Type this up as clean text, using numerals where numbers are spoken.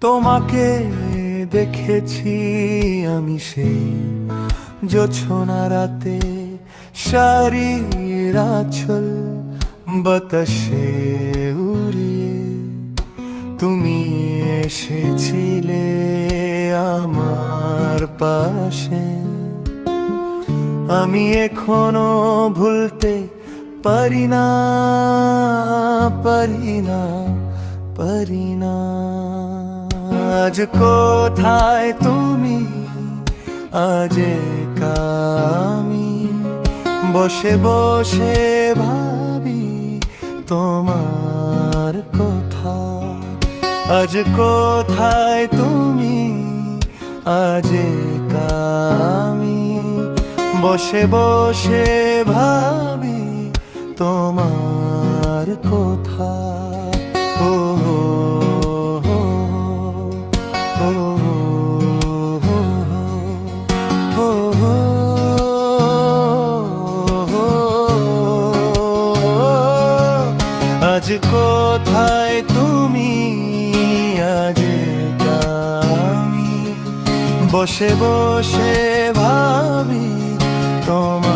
তোমাকে দেখেছি আমি সেই জোছনা রাতে, শাড়ির আঁচল বাতাসে উড়িয়ে তুমি এসেছিলে আমার পাশে। আমি এখনো ভুলতে পারি না, পারি না, পারি না। আজ কোথায় তুমি, আজ একা আমি বসে বসে ভাবি তোমার কথা। আজ কোথায় তুমি, আজ একা আমি বসে বসে ভাবি তোমার কথা। ও আজ কোথায় তুমি, আজ আমি বসে বসে ভাবি তোমার